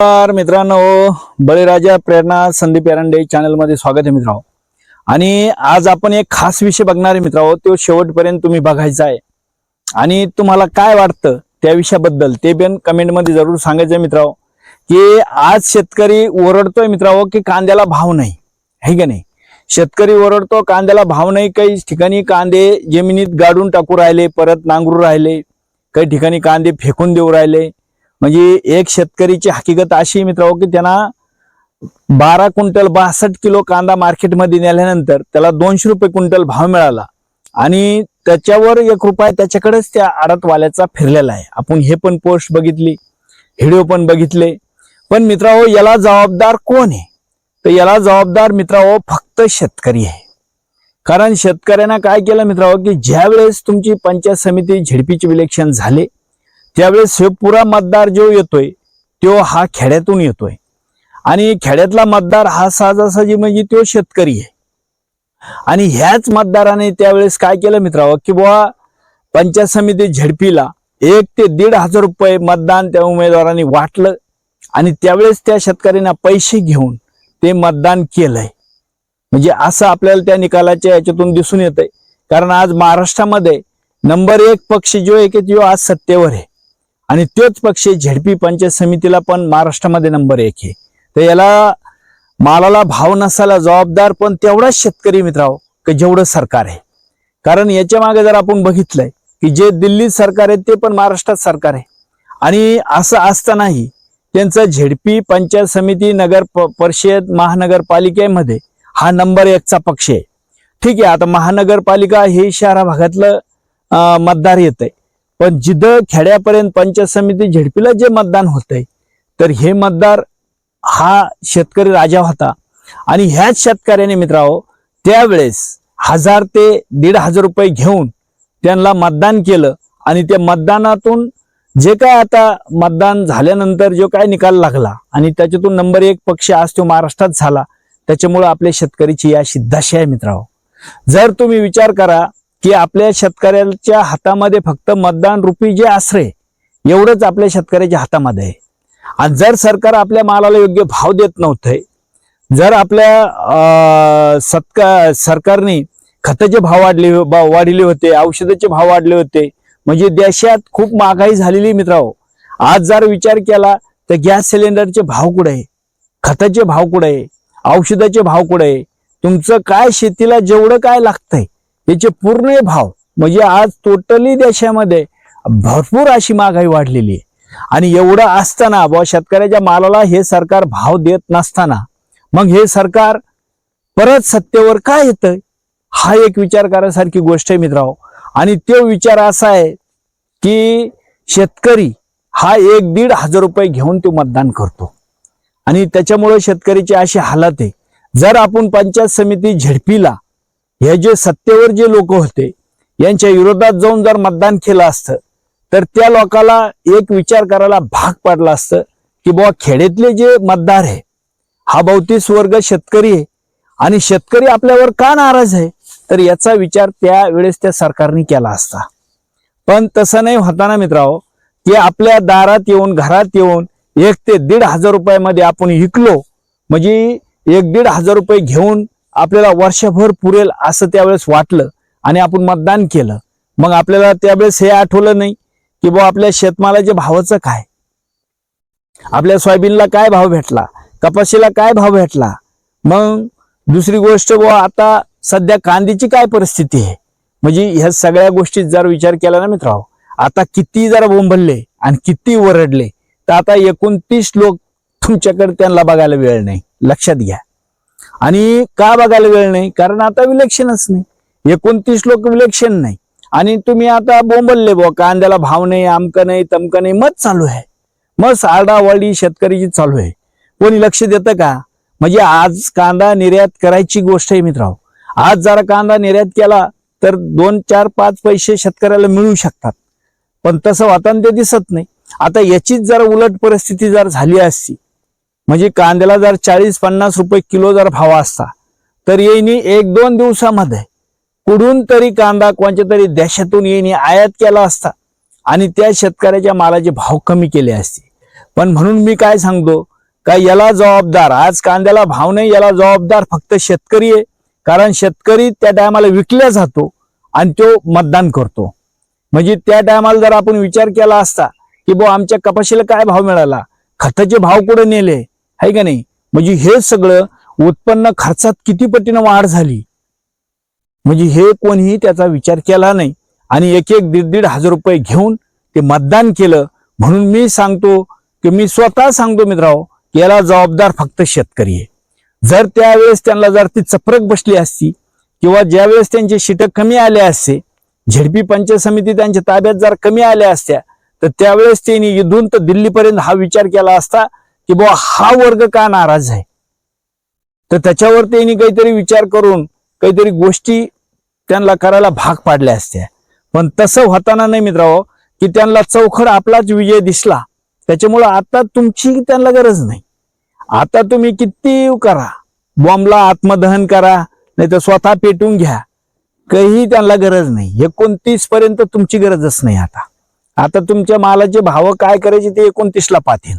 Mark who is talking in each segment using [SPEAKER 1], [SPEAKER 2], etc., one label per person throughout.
[SPEAKER 1] मित्रांनो, बळीराजा प्रेरणा संदीप एरंडे चॅनल मध्ये स्वागत आहे मित्रांनो. आणि आज आपण एक खास विषय बघणार आहे मित्रांनो, तो शेवटपर्यंत तुम्ही बघायचा आहे. आणि तुम्हाला काय वाटतं त्या विषयाबद्दल ते पण कमेंट मध्ये जरूर सांगायचं मित्रांनो. की आज शेतकरी ओरडतोय मित्रांनो की कांद्याला भाव नाही, है का नाही? शेतकरी ओरडतो कांद्याला भाव नाही. काही ठिकाणी कांदे जमिनीत गाडून टाकू राहिले, परत नांगरू राहिले, काही ठिकाणी कांदे फेकून देऊ राहिले. म्हणजे एक शेतकरीची हकीकत अशी मित्रांनो की त्यांना 12 क्विंटल 62 किलो कांदा मार्केटमध्ये नेल्यानंतर त्याला 200 रुपये क्विंटल भाव मिळाला आणि त्याच्यावर 1 रुपया त्याच्याकडेच त्या आडतवाल्याचा फिरलेला आहे. आपण हे पण पोस्ट बघितली, व्हिडिओ पण बघितले. पण मित्रांनो, याला जबाबदार कोण आहे? तर याला जबाबदार मित्रांनो फक्त शेतकरी आहे. कारण शेतकऱ्यांना काय केलं मित्रांनो की ज्यावेळेस तुमची पंचायत समिती झेडपीचे इलेक्शन झाले त्यावेळेस हे पुरा मतदार जो येतोय तो हा खेड्यातून येतोय. आणि खेड्यातला मतदार हा सहजासहजी म्हणजे तो शेतकरी आहे. आणि ह्याच मतदाराने त्यावेळेस काय केलं मित्रांनो की बुवा पंचायत समिती झेडपीला 1 ते 1,500 रुपये मतदान त्या उमेदवारांनी वाटलं. आणि त्यावेळेस त्या शेतकऱ्यांना पैसे घेऊन ते मतदान केलंय. म्हणजे असं आपल्याला त्या निकालाच्या याच्यातून दिसून येतंय. कारण आज महाराष्ट्रामध्ये नंबर 1 पक्ष जो आहे की तो आज सत्तेवर आहे. आणि तोच पक्ष झेडपी पंचायत समितीला पण महाराष्ट्रामध्ये नंबर 1 आहे. तर याला मालाला भाव नसायला जबाबदार पण तेवढाच शेतकरी मित्रांनो की जेवढं सरकार आहे. कारण याच्या मागे जर आपण बघितलंय की जे दिल्ली सरकार आहे ते पण महाराष्ट्रात सरकार आहे. आणि असं असतानाही त्यांचं झेडपी पंचायत समिती नगर परिषद महानगरपालिकेमध्ये हा नंबर 1 चा पक्ष आहे. ठीक आहे, आता महानगरपालिका हे शहरा भागातलं मतदार येत आहे. पण जिथं खेड्यापर्यंत पंचायत समिती झेडपीला जे मतदान होतंय तर हे मतदार हा शेतकरी राजा होता. आणि ह्याच शेतकऱ्याने मित्रांनो त्यावेळेस 1000 ते 1,500 रुपये घेऊन त्यांना मतदान केलं. आणि त्या मतदानातून जे काय आता मतदान झाल्यानंतर जो काय निकाल लागला आणि त्याच्यातून नंबर 1 पक्ष आज तो महाराष्ट्रात झाला. त्याच्यामुळे आपल्या शेतकरीची अशी दशा आहे मित्रांनो. जर तुम्ही विचार करा की आपल्या शेतकऱ्याच्या हातामध्ये फक्त मतदान रूपी जे आश्रय एवढंच आपल्या शेतकऱ्याच्या हातामध्ये आहे. आणि जर सरकार आपल्या मालाला योग्य भाव देत नव्हते, जर आपल्या सरकारने खताचे भाव वाढले होते, औषधाचे भाव वाढले होते, म्हणजे देशात खूप महागाई झालेली मित्रांनो. आज जर विचार केला तर गॅस सिलेंडरचे भाव कुठे आहे, खताचे भाव कुठे आहे, औषधाचे भाव कुठे आहे, तुमचं काय शेतीला जेवढं काय लागतंय याचे पूर्ण भाव म्हणजे आज टोटली देशामध्ये भरपूर अशी महागाई वाढलेली आहे. आणि एवढं असताना बुवा शेतकऱ्याच्या मालाला हे सरकार भाव देत नसताना मग हे सरकार परत सत्तेवर काय येतंय, हा एक विचार करण्यासारखी गोष्ट आहे मित्रांनो. आणि तो विचार असा आहे की शेतकरी हा 1-1,500 रुपये घेऊन तो मतदान करतो. आणि त्याच्यामुळे शेतकरीची अशी हालत आहे. जर आपण पंचायत समिती झेडपीला हे जे सत्तेवर जे लोक होते यांच्या विरोधात जाऊन जर मतदान केलं असतं तर त्या लोकांना एक विचार करायला भाग पडला असतं की बुवा खेड्यातले जे मतदार आहे हा 32 वर्ग शेतकरी आहे आणि शेतकरी आपल्यावर का नाराज आहे, तर याचा विचार त्यावेळेस त्या सरकारने केला असता. पण तसं नाही होताना मित्रांनो की आपल्या दारात येऊन घरात येऊन 1 ते 1,500 रुपयामध्ये आपण विकलो म्हणजे 1-1,500 रुपये घेऊन आपल्याला वर्षभर पुरेल असं त्यावेळेस वाटलं आणि आपण मतदान केलं. मग आपल्याला त्यावेळेस हे आठवलं नाही की बुवा आपल्या शेतमालाच्या भावाचं काय, आपल्या सोयाबीनला काय भाव भेटला, कपाशीला काय भाव भेटला. मग दुसरी गोष्ट बुवा आता सध्या कांद्याची काय परिस्थिती आहे. म्हणजे ह्या सगळ्या गोष्टी जर विचार केला ना मित्रांनो, आता किती जरा बोंबलले आणि किती ओरडले तर आता 29 लोक तुमच्याकडे त्यांना बघायला वेळ नाही, लक्षात घ्या. आणि का बघायला वेळ नाही, कारण आता इलेक्शनच नाही, 29 लोक इलेक्शन नाही. आणि तुम्ही आता बोंबलले बुवा कांद्याला भाव नाही, आमकं नाही तमकं नाही, मत चालू आहे. मग आरडाओरडी शेतकरीची चालू आहे. कोणी लक्ष देतं का? म्हणजे आज कांदा निर्यात करायची गोष्ट आहे मित्रांनो. आज जरा कांदा निर्यात केला तर 2, 4, 5 पैसे शेतकऱ्याला मिळू शकतात. पण तसं होताना ते दिसत नाही. आता याचीच जर उलट परिस्थिती जर झाली असती म्हणजे कांद्याला जर 40-50 रुपये किलो जर भाव असता तर येईनी 1-2 दिवसामध्ये कुठून तरी कांदा कोणत्या तरी देशातून येईनी आयात केला असता आणि त्या शेतकऱ्याच्या मालाचे भाव कमी केले असते. पण म्हणून मी काय सांगतो का याला जबाबदार, आज कांद्याला भाव नाही, याला जबाबदार फक्त शेतकरी आहे. कारण शेतकरी त्या टायमाला विकल्या जातो आणि तो मतदान करतो. म्हणजे त्या टायमाला जर आपण विचार केला असता की बुवा आमच्या कपाशीला काय भाव मिळाला, खताचे भाव कुठे नेले, आहे का नाही, म्हणजे हे सगळं उत्पन्न खर्चात किती पटीनं वाढ झाली, म्हणजे हे कोणीही त्याचा विचार केला नाही. आणि एक एक दीड हजार रुपये घेऊन ते मतदान केलं. म्हणून मी सांगतो की मी स्वतः सांगतो मित्रांनो, याला जबाबदार फक्त शेतकरी आहे. जर त्यावेळेस त्यांना जर ती चपरक बसली असती किंवा ज्यावेळेस त्यांचे शीटक कमी आले असते, झेडपी पंचायत समिती त्यांच्या ताब्यात जर कमी आल्या असत्या, तर त्यावेळेस त्यांनी इथून तर दिल्लीपर्यंत हा विचार केला असता की बुवा हा वर्ग का नाराज आहे, तर त्याच्यावर त्यांनी काहीतरी विचार करून काहीतरी गोष्टी त्यांना करायला भाग पाडल्या असत्या. पण तसं होताना नाही मित्रांनो, की त्यांना चौखड आपलाच विजय दिसला. त्याच्यामुळे आता तुमची त्यांना गरज नाही. आता तुम्ही किती करा, बॉम्बला आत्मदहन करा, नाही तर स्वतः पेटून घ्या, काही त्यांना गरज नाही. 29 पर्यंत तुमची गरजच नाही. आता तुमच्या मालाचे भाव काय करायचे ते 29ला पाहतील.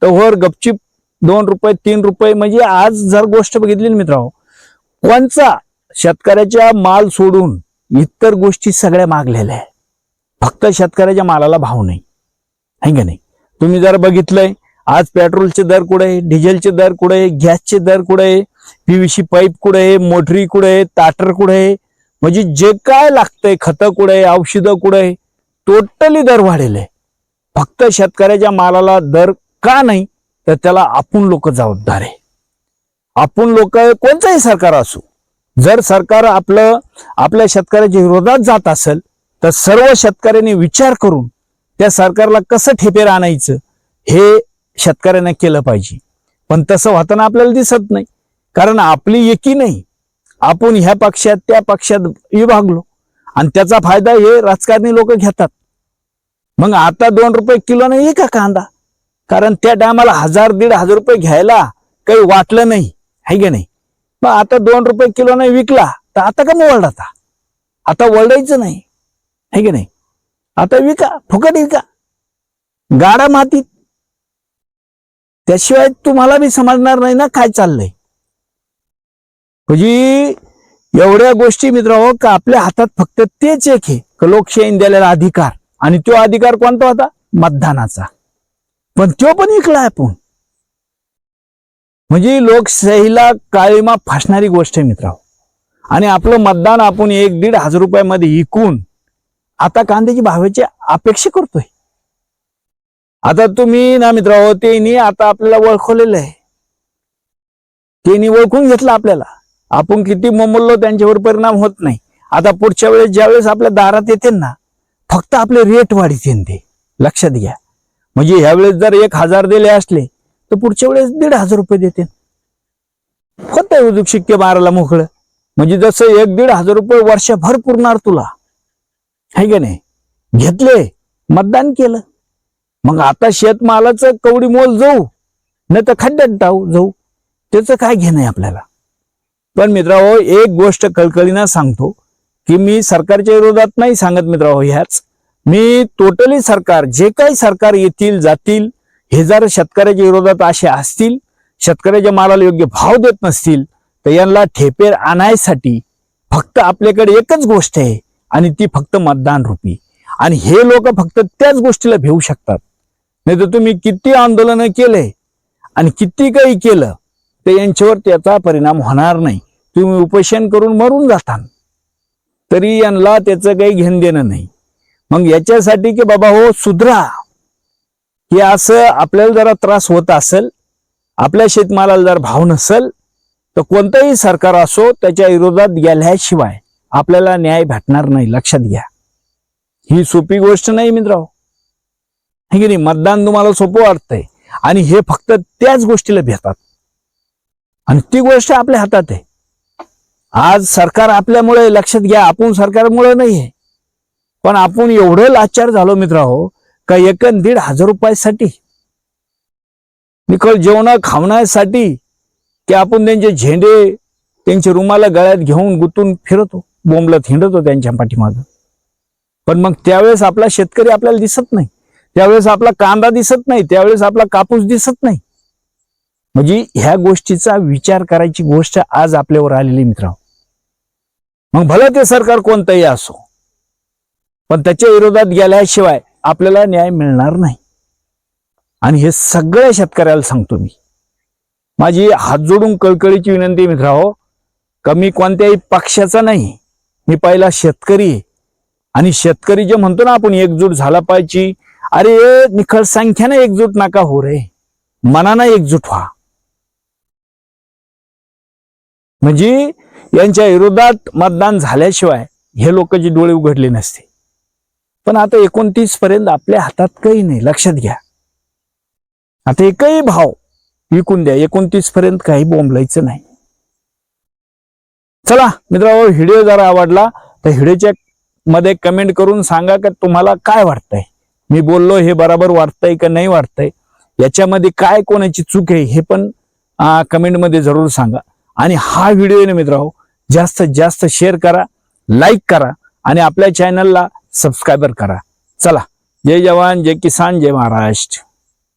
[SPEAKER 1] तर वर गपचिप 2 रुपये 3 रुपये, म्हणजे आज जर गोष्ट बघितली ना मित्रांनो, कोणचा शेतकऱ्याच्या माल सोडून इतर गोष्टी सगळ्या मागलेल्या आहे, फक्त शेतकऱ्याच्या मालाला भाव नाही, आहे का नाही. तुम्ही जर बघितलंय आज पेट्रोलचे दर कुठे आहे, डिझेलचे दर कुठे आहे, गॅसचे दर कुठे आहे, पीव्हीसी पाईप कुठे आहे, मोटरी कुठे आहे, ताटर कुठे आहे, म्हणजे जे काय लागतंय, खतं कुठे आहे, औषधं कुठे आहे, टोटली दर वाढेल. फक्त शेतकऱ्याच्या मालाला दर का नाही, तर त्याला आपण लोक जबाबदार आहे. आपण लोक, कोणताही सरकार असो, जर सरकार आपल्या शेतकऱ्याच्या विरोधात जात असेल तर सर्व शेतकऱ्यांनी विचार करून त्या सरकारला कसं ठेपेर आणायचं हे शेतकऱ्यांना केलं पाहिजे. पण तसं होताना आपल्याला दिसत नाही. कारण आपली एकी नाही, आपण ह्या पक्षात त्या पक्षात विभागलो आणि त्याचा फायदा हे राजकारणी लोक घेतात. मग आता 2 रुपये किलो नाही का कांदा, कारण त्या टायमाला 1000-1500 रुपये घ्यायला काही वाटलं नाही, आहे की नाही. मग आता 2 रुपये किलो नाही विकला तर आता का वळला, आता वळायचं नाही, आहे की नाही. आता विका, फुकट विका, गाडा मातीत, त्याशिवाय तुम्हाला बी समजणार नाही ना काय चाललंय. म्हणजे एवढ्या गोष्टी मित्रांनो, का आपल्या हातात फक्त तेच एक आहे, लोकशाहीने दिलेला अधिकार, आणि तो अधिकार कोणता होता, मतदानाचा. पण तो पण विकला आपण. म्हणजे लोकशाहीला काळीमा फासणारी गोष्ट आहे मित्रांनो. आणि आपलं मतदान आपण 1-1.5 हजार रुपयामध्ये विकून आता कांद्याची भावाची अपेक्षा करतोय. आता तुम्ही ना मित्रांनो, त्यांनी आता आपल्याला ओळखलेलं आहे, त्यांनी ओळखून घेतलं आपल्याला. आपण किती मोमललो त्यांच्यावर परिणाम होत नाही. आता पुढच्या वेळेस ज्यावेळेस आपल्या दारात येते ना, फक्त आपले रेट वाढीते, ते लक्षात घ्या. म्हणजे ह्यावेळेस जर 1000 दिले असले तर पुढच्या वेळेस 1.5 रुपये देते. फक्त उद्योग शिक्के मारायला मोकळं. म्हणजे जसं 1-1.5 हजार रुपये वर्षभर पुरणार तुला, आहे का नाही. घेतले, मतदान केलं, मग आता शेतमालाचं कवडी मोल जाऊ नाही तर खड्ड्यात जाऊ, त्याचं काय घेणं आहे आपल्याला. पण मित्रांनो, एक गोष्ट कळकळीनं सांगतो की मी सरकारच्या विरोधात नाही सांगत मित्रांनो, ह्याच मी टोटली सरकार, जे काही सरकार येतील जातील, हे जर शेतकऱ्याच्या विरोधात असे असतील, शेतकऱ्याच्या मालाला योग्य भाव देत नसतील, तर यांना ठेपेर आणायसाठी फक्त आपल्याकडे एकच गोष्ट आहे, आणि ती फक्त मतदान रूपी. आणि हे लोक फक्त त्याच गोष्टीला भिवू शकतात. नाही तर तुम्ही किती आंदोलन केले आणि किती काही केलं तर यांच्यावर त्याचा परिणाम होणार नाही. तुम्ही उपोषण करून मरून जाता तरी यांना त्याचं काही घेणं देणं नाही. मग याच्यासाठी की बाबा हो सुधरा, हे असं आपल्याला जरा त्रास होत असेल, आपल्या शेतमालाला जर भाव नसेल, तर कोणतंही सरकार असो त्याच्या विरोधात गेल्याशिवाय आपल्याला न्याय भेटणार नाही. लक्षात घ्या, ही सोपी गोष्ट नाही मित्रांनो, हे की नाही. मतदान तुम्हाला सोपं वाटतंय आणि हे फक्त त्याच गोष्टीला भेटतात, आणि ती गोष्ट आपल्या हातात आहे. आज सरकार आपल्यामुळे, लक्षात घ्या, आपण सरकारमुळे नाहीये, पण आपण एवढं लाचार झालो मित्रांनो का 1-1.5 हजार रुपयासाठी, निखळ जेवण खावण्यासाठी, की आपण त्यांचे झेंडे, त्यांचे रुमाला गळ्यात घेऊन गुतून फिरतो, बोंबलत हिंडतो त्यांच्या पाठीमागं. पण मग त्यावेळेस आपला शेतकरी आपल्याला दिसत नाही. त्यावेळेस आपला कांदा दिसत नाही, त्यावेळेस आपला कापूस दिसत नाही. म्हणजे ह्या गोष्टीचा विचार करायची गोष्ट आज आपल्यावर आलेली मित्रांनो. मग भलं ते सरकार कोणतंही असो, पण त्याच्या विरोधात गेल्याशिवाय आपल्याला न्याय मिळणार नाही. आणि हे सगळ्या शेतकऱ्याला सांगतो मी. माझी हात जोडून कळकळीची विनंती मित्रांनो, कमी कोणत्याही पक्षाचा नाही, मी पहिला शेतकरी आहे. आणि शेतकरी जे म्हणतो ना आपण एकजूट झाला पाहिजे, अरे निखळ संख्याने एकजूट नका हो रे, मनानं एकजूट व्हा. म्हणजे यांच्या विरोधात मतदान झाल्याशिवाय हे लोकांचे डोळे उघडले नसते. पण आता 29 पर्यंत आपल्या हातात काही नाही, लक्षात घ्या. आता एकही भाव विकून द्या, 29 पर्यंत काही बोंबलायचं नाही. चला मित्रांनो, व्हिडिओ जर आवडला तर व्हिडिओच्या मध्ये कमेंट करून सांगा की तुम्हाला काय वाटतंय, मी बोललो हे बरोबर वाटतंय का नाही वाटतंय, याच्यामध्ये काय कोणाची चूक आहे हे पण कमेंट मध्ये जरूर सांगा. आणि हा व्हिडिओ ना मित्रांनो जास्तीत जास्त शेअर करा, लाईक करा आणि आपल्या चॅनलला सबस्क्राईबर करा. चला, जय जवान, जय किसान, जय महाराष्ट्र.